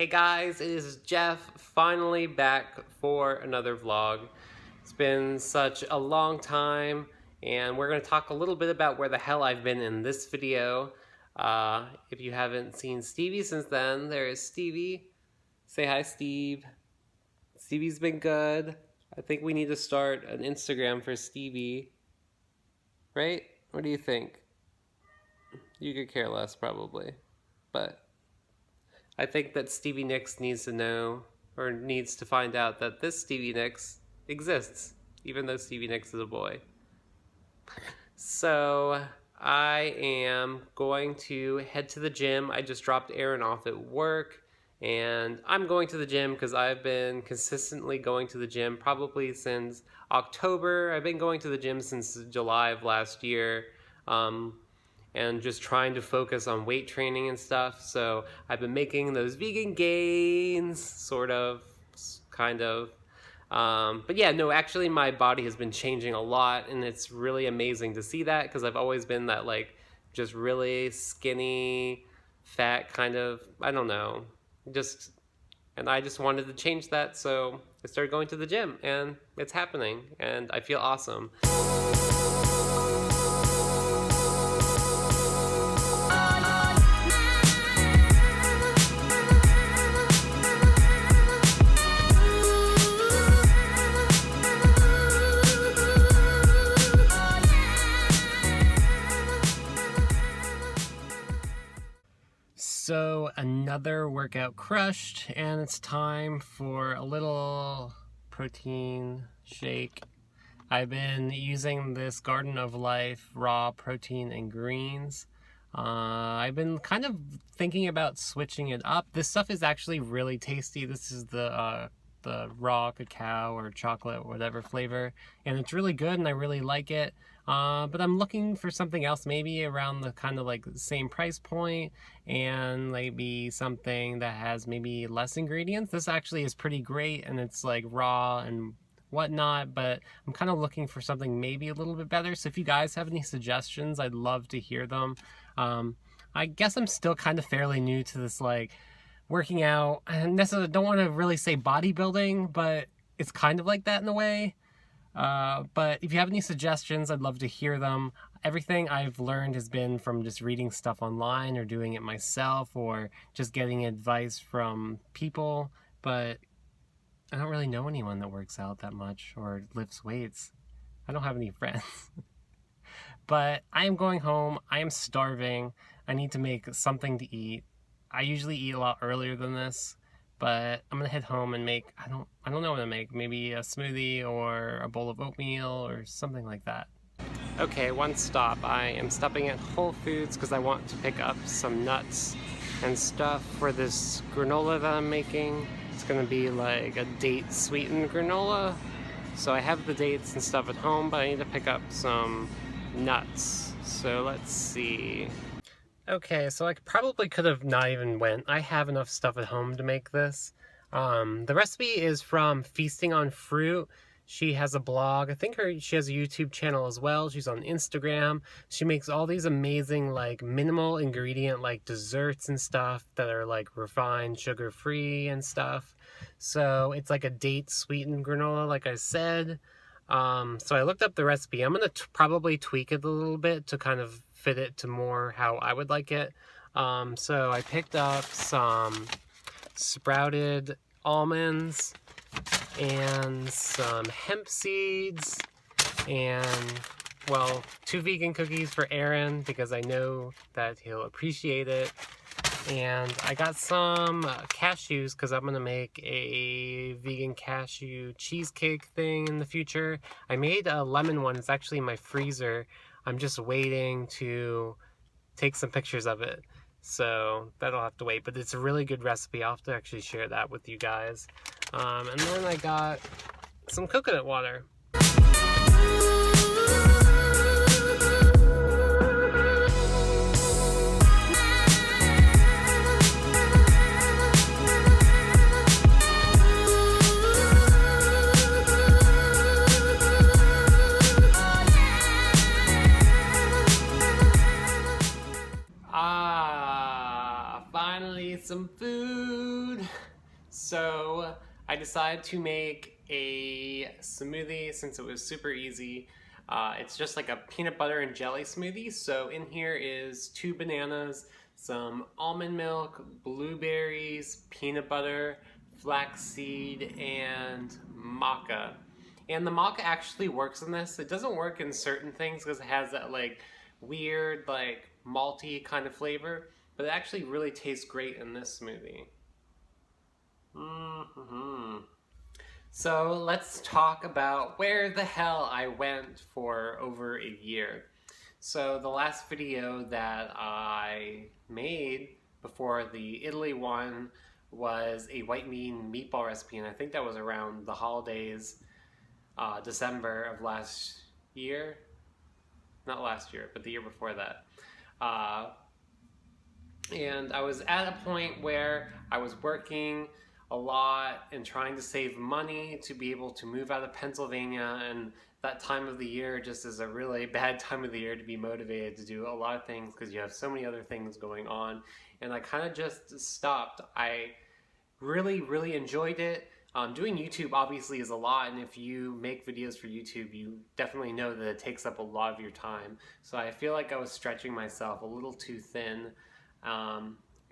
Hey guys, it is Jeff, finally back for another vlog. It's been such a long time, and we're going to talk a little bit about where the hell I've been in this video. If you haven't seen Stevie since then, there is Stevie. Say hi, Steve. Stevie's been good. I think we need to start an Instagram for Stevie. Right? What do you think? You could care less, probably. But I think that Stevie Nicks needs to know, or needs to find out, that this Stevie Nicks exists, even though Stevie Nicks is a boy. So I am going to head to the gym. I just dropped Aaron off at work, and I'm going to the gym because I've been consistently going to the gym probably since October. I've been going to the gym since July of last year. And just trying to focus on weight training and stuff. So I've been making those vegan gains, sort of, kind of. But yeah, no, actually my body has been changing a lot, and it's really amazing to see that, because I've always been that, like, just really skinny, fat kind of, I don't know, and I just wanted to change that, so I started going to the gym, and it's happening, and I feel awesome. So another workout crushed, and it's time for a little protein shake. I've been using this Garden of Life raw protein and greens. I've been kind of thinking about switching it up. This stuff is actually really tasty. This is the raw cacao or chocolate or whatever flavor, and it's really good and I really like it. But I'm looking for something else, maybe around the kind of like the same price point, and maybe something that has maybe less ingredients. This actually is pretty great, and it's like raw and whatnot, but I'm kind of looking for something maybe a little bit better. So if you guys have any suggestions, I'd love to hear them. I guess I'm still kind of fairly new to this, like, working out. I necessarily don't want to really say bodybuilding, but it's kind of like that in a way. But if you have any suggestions, I'd love to hear them. Everything I've learned has been from just reading stuff online or doing it myself or just getting advice from people, but I don't really know anyone that works out that much or lifts weights. I don't have any friends. But I am going home. I am starving. I need to make something to eat. I usually eat a lot earlier than this, but I'm gonna head home and make, I don't know what to make, maybe a smoothie or a bowl of oatmeal or something like that. Okay, one stop. I am stopping at Whole Foods because I want to pick up some nuts and stuff for this granola that I'm making. It's gonna be like a date sweetened granola. So I have the dates and stuff at home, but I need to pick up some nuts. So let's see. Okay, so I probably could have not even went. I have enough stuff at home to make this. The recipe is from Feasting on Fruit. She has a blog. I think she has a YouTube channel as well. She's on Instagram. She makes all these amazing, like, minimal ingredient, like, desserts and stuff that are, like, refined, sugar-free and stuff. So it's like a date-sweetened granola, like I said. So I looked up the recipe. I'm going to probably tweak it a little bit to kind of fit it to more how I would like it. So I picked up some sprouted almonds and some hemp seeds and, well, 2 vegan cookies for Aaron because I know that he'll appreciate it. And I got some cashews because I'm going to make a vegan cashew cheesecake thing in the future. I made a lemon one. It's actually in my freezer. I'm just waiting to take some pictures of it. So that'll have to wait. But it's a really good recipe. I'll have to actually share that with you guys. And then I got some coconut water. Finally some food. So I decided to make a smoothie since it was super easy. It's just like a peanut butter and jelly smoothie. So in here is 2 bananas, some almond milk, blueberries, peanut butter, flaxseed, and maca. And the maca actually works in this. It doesn't work in certain things because it has that like weird like malty kind of flavor, but it actually really tastes great in this smoothie. So let's talk about where the hell I went for over a year. So the last video that I made before the Italy one was a white bean meatball recipe, and I think that was around the holidays, December of last year. Not last year, but the year before that. And I was at a point where I was working a lot and trying to save money to be able to move out of Pennsylvania, and that time of the year just is a really bad time of the year to be motivated to do a lot of things because you have so many other things going on, and I kind of just stopped. I really enjoyed it. Doing YouTube obviously is a lot, and if you make videos for YouTube, you definitely know that it takes up a lot of your time. So I feel like I was stretching myself a little too thin,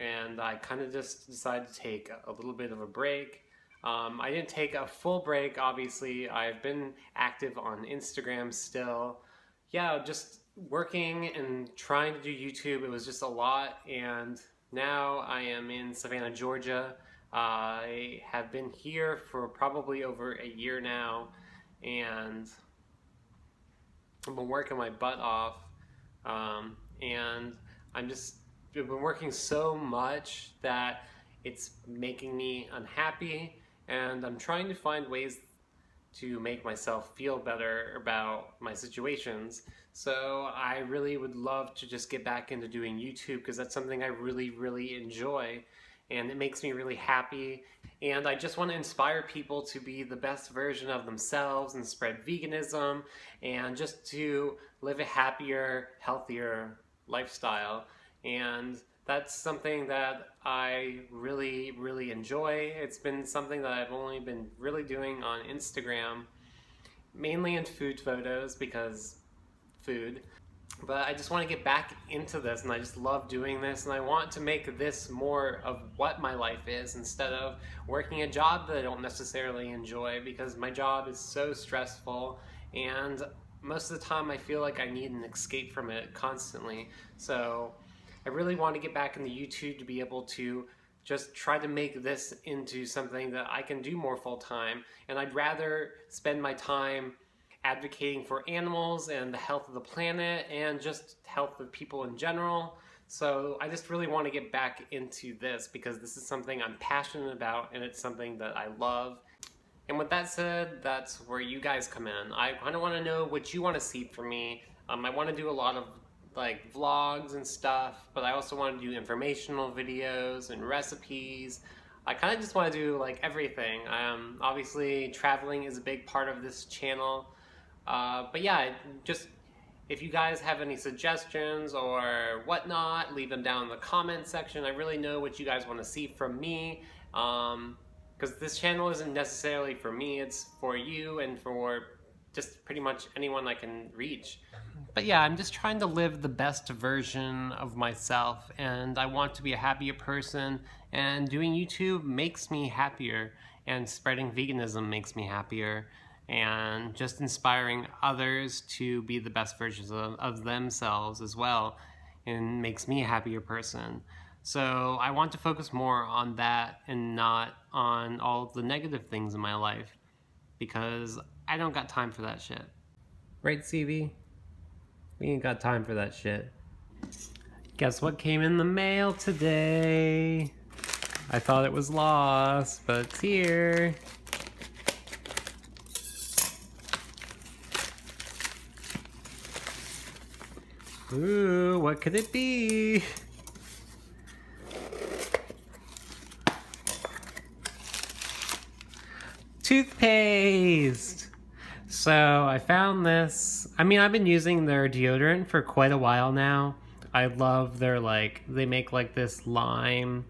and I kind of just decided to take a little bit of a break. I didn't take a full break, obviously. I've been active on Instagram still. Yeah, just working and trying to do YouTube. It was just a lot, and now I am in Savannah, Georgia. I have been here for probably over a year now, and I've been working my butt off, and I've been working so much that it's making me unhappy, and I'm trying to find ways to make myself feel better about my situations. So I really would love to just get back into doing YouTube because that's something I really enjoy, and it makes me really happy. And I just want to inspire people to be the best version of themselves and spread veganism and just to live a happier, healthier lifestyle. And that's something that I really enjoy. It's been something that I've only been really doing on Instagram, mainly in food photos because food. But I just want to get back into this, and I just love doing this, and I want to make this more of what my life is instead of working a job that I don't necessarily enjoy, because my job is so stressful, and most of the time I feel like I need an escape from it constantly. So I really want to get back into YouTube to be able to just try to make this into something that I can do more full time, and I'd rather spend my time advocating for animals and the health of the planet and just health of people in general. So I just really want to get back into this because this is something I'm passionate about, and it's something that I love. And with that said, that's where you guys come in. I kind of want to know what you want to see from me. I want to do a lot of like vlogs and stuff, but I also want to do informational videos and recipes. I kind of just want to do like everything. Obviously traveling is a big part of this channel. But yeah, just if you guys have any suggestions or whatnot, leave them down in the comment section. I really know what you guys want to see from me, because this channel isn't necessarily for me, it's for you and for just pretty much anyone I can reach. But yeah, I'm just trying to live the best version of myself, and I want to be a happier person, and doing YouTube makes me happier, and spreading veganism makes me happier, and just inspiring others to be the best versions of themselves as well, and makes me a happier person. So I want to focus more on that and not on all the negative things in my life, because I don't got time for that shit. Right, CV? We ain't got time for that shit. Guess what came in the mail today? I thought it was lost, but it's here. Ooh, what could it be? Toothpaste! So I found this. I mean, I've been using their deodorant for quite a while now. I love their, like, they make like this lime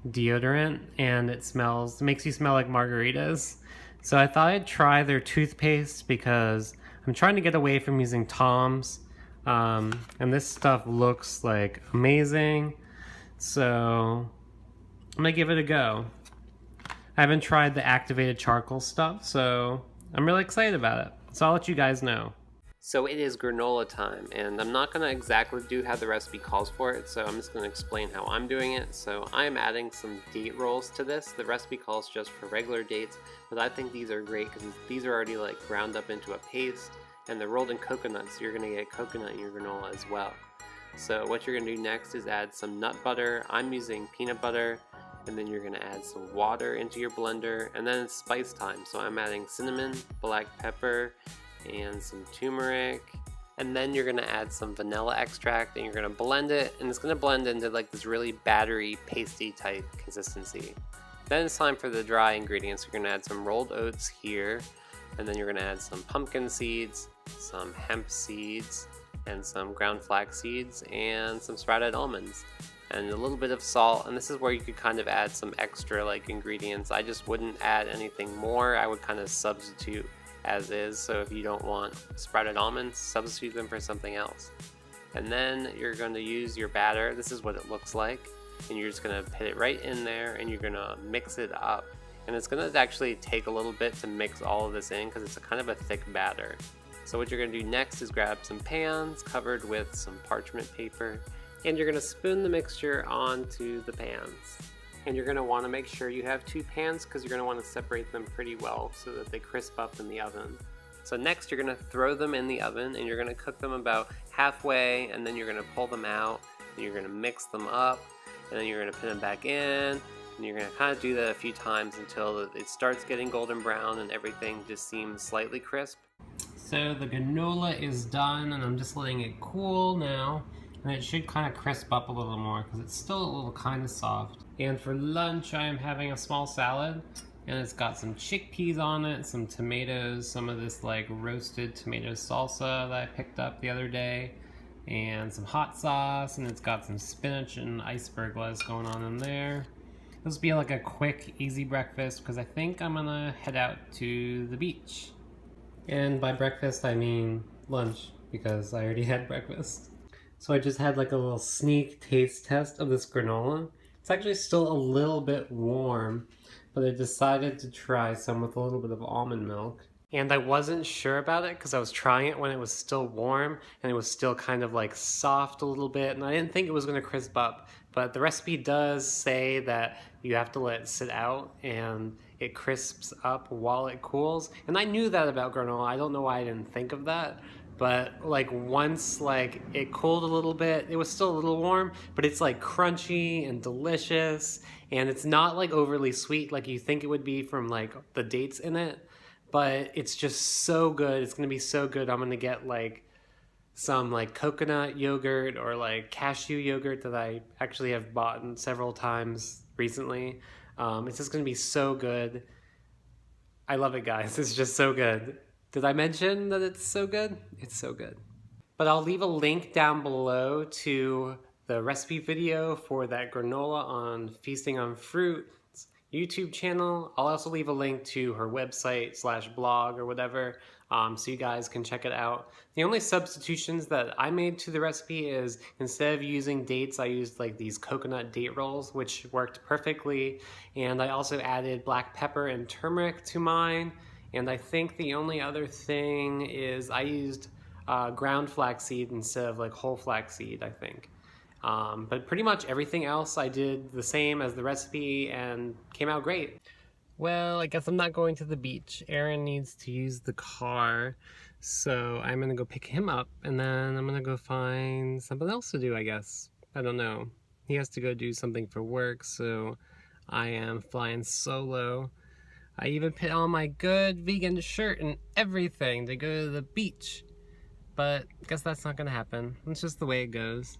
deodorant, and it makes you smell like margaritas. So I thought I'd try their toothpaste because I'm trying to get away from using Tom's. And this stuff looks like amazing. So I'm gonna give it a go. I haven't tried the activated charcoal stuff, so I'm really excited about it. So I'll let you guys know. So it is granola time, and I'm not going to exactly do how the recipe calls for it, so I'm just going to explain how I'm doing it. So I'm adding some date rolls to this. The recipe calls just for regular dates, but I think these are great because these are already like ground up into a paste, and they're rolled in coconut, so you're going to get coconut in your granola as well. So what you're going to do next is add some nut butter. I'm using peanut butter. And then you're going to add some water into your blender, and then it's spice time. So I'm adding cinnamon, black pepper, and some turmeric, and then you're going to add some vanilla extract, and you're going to blend it, and it's going to blend into like this really battery, pasty type consistency. Then it's time for the dry ingredients. You're going to add some rolled oats here, and then you're going to add some pumpkin seeds, some hemp seeds, and some ground flax seeds, and some sprouted almonds, and a little bit of salt. And this is where you could kind of add some extra like ingredients. I just wouldn't add anything more. I would kind of substitute as is. So if you don't want sprouted almonds, substitute them for something else. And then you're going to use your batter. This is what it looks like, and you're just going to put it right in there, and you're going to mix it up. And it's going to actually take a little bit to mix all of this in because it's a kind of a thick batter. So what you're going to do next is grab some pans covered with some parchment paper, and you're going to spoon the mixture onto the pans. And you're going to want to make sure you have two pans because you're going to want to separate them pretty well so that they crisp up in the oven. So next you're going to throw them in the oven, and you're going to cook them about halfway, and then you're going to pull them out, and you're going to mix them up, and then you're going to put them back in, and you're going to kind of do that a few times until it starts getting golden brown and everything just seems slightly crisp. So the granola is done, and I'm just letting it cool now. And it should kind of crisp up a little more because it's still a little kind of soft. And for lunch, I am having a small salad, and it's got some chickpeas on it, some tomatoes, some of this like roasted tomato salsa that I picked up the other day, and some hot sauce, and it's got some spinach and iceberg lettuce going on in there. This will be like a quick, easy breakfast because I think I'm gonna head out to the beach. And by breakfast, I mean lunch because I already had breakfast. So I just had like a little sneak taste test of this granola. It's actually still a little bit warm, but I decided to try some with a little bit of almond milk. And I wasn't sure about it because I was trying it when it was still warm and it was still kind of like soft a little bit, and I didn't think it was going to crisp up. But the recipe does say that you have to let it sit out and it crisps up while it cools. And I knew that about granola. I don't know why I didn't think of that. But like once like it cooled a little bit, it was still a little warm, but it's like crunchy and delicious, and it's not like overly sweet like you think it would be from like the dates in it, but it's just so good. It's gonna be so good. I'm gonna get like some like coconut yogurt or like cashew yogurt that I actually have bought several times recently. It's just gonna be so good. I love it, guys. It's just so good. Did I mention that it's so good? It's so good. But I'll leave a link down below to the recipe video for that granola on Feasting on Fruit's YouTube channel. I'll also leave a link to her website / blog or whatever, so you guys can check it out. The only substitutions that I made to the recipe is instead of using dates, I used like these coconut date rolls, which worked perfectly. And I also added black pepper and turmeric to mine. And I think the only other thing is I used ground flaxseed instead of like whole flaxseed, I think. But pretty much everything else I did the same as the recipe and came out great. Well, I guess I'm not going to the beach. Aaron needs to use the car, so I'm gonna go pick him up, and then I'm gonna go find something else to do, I guess. I don't know. He has to go do something for work, so I am flying solo. I even put on my good vegan shirt and everything to go to the beach. But I guess that's not gonna happen. It's just the way it goes.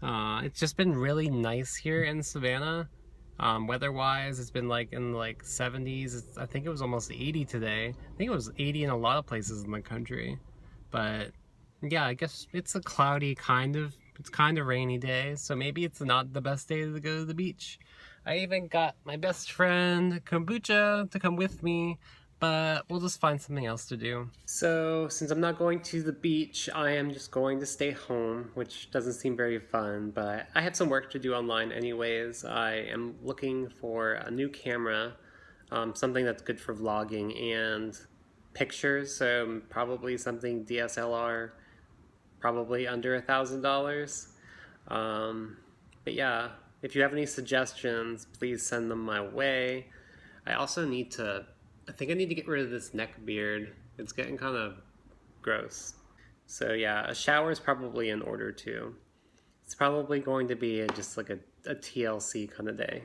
It's just been really nice here in Savannah. Weather-wise, it's been like in like 70s. I think it was almost 80 today. I think it was 80 in a lot of places in the country. But yeah, I guess it's a cloudy it's kind of rainy day. So maybe it's not the best day to go to the beach. I even got my best friend Kombucha to come with me, but we'll just find something else to do. So since I'm not going to the beach, I am just going to stay home, which doesn't seem very fun, but I have some work to do online anyways. I am looking for a new camera, something that's good for vlogging and pictures, so probably something DSLR, probably under $1,000. Um, but yeah, if you have any suggestions, please send them my way. I also need to, I think I need to get rid of this neck beard. It's getting kind of gross. So yeah, a shower is probably in order too. It's probably going to be just like a TLC kind of day.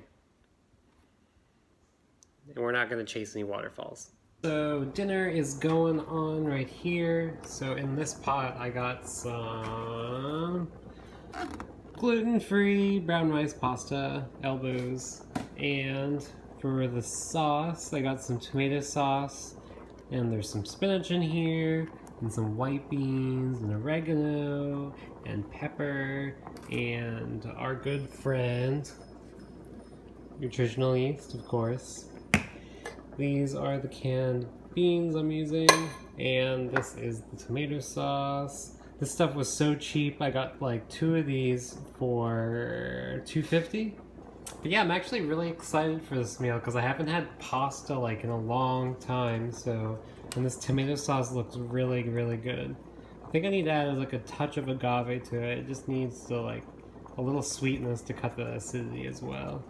And we're not going to chase any waterfalls. So dinner is going on right here. So in this pot I got some gluten-free brown rice pasta, elbows, and for the sauce I got some tomato sauce, and there's some spinach in here, and some white beans, and oregano, and pepper, and our good friend nutritional yeast, of course. These are the canned beans I'm using, and this is the tomato sauce. This stuff was so cheap. I got like 2 of these for $2.50. But yeah, I'm actually really excited for this meal because I haven't had pasta like in a long time. So, and this tomato sauce looks really, really good. I think I need to add like a touch of agave to it. It just needs to like a little sweetness to cut the acidity as well.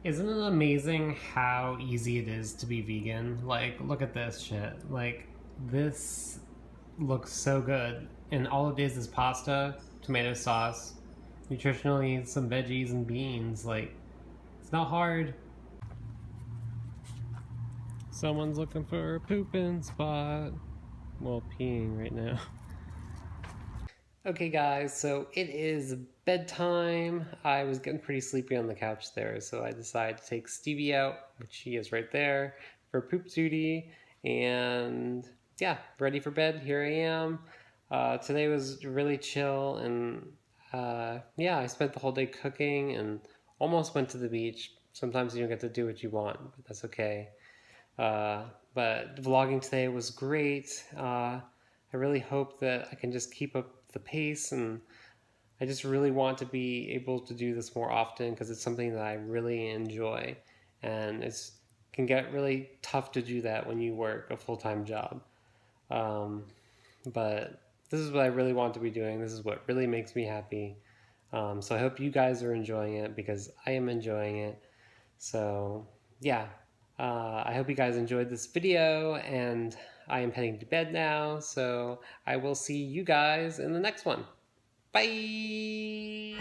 Isn't it amazing how easy it is to be vegan? Like, look at this shit. Like, this looks so good. And all it is pasta, tomato sauce, nutritionally some veggies and beans. Like, it's not hard. Someone's looking for a pooping spot. Well, peeing right now. Okay guys, so it is bedtime. I was getting pretty sleepy on the couch there, so I decided to take Stevie out, which he is right there, for poop duty. And yeah, ready for bed. Here I am. Today was really chill, and yeah, I spent the whole day cooking and almost went to the beach. Sometimes you don't get to do what you want, but that's okay. But vlogging today was great. I really hope that I can just keep up the pace, and I just really want to be able to do this more often because it's something that I really enjoy, and it can get really tough to do that when you work a full-time job. But this is what I really want to be doing. This is what really makes me happy. So I hope you guys are enjoying it because I am enjoying it. So yeah, I hope you guys enjoyed this video, and I am heading to bed now, so I will see you guys in the next one. Bye!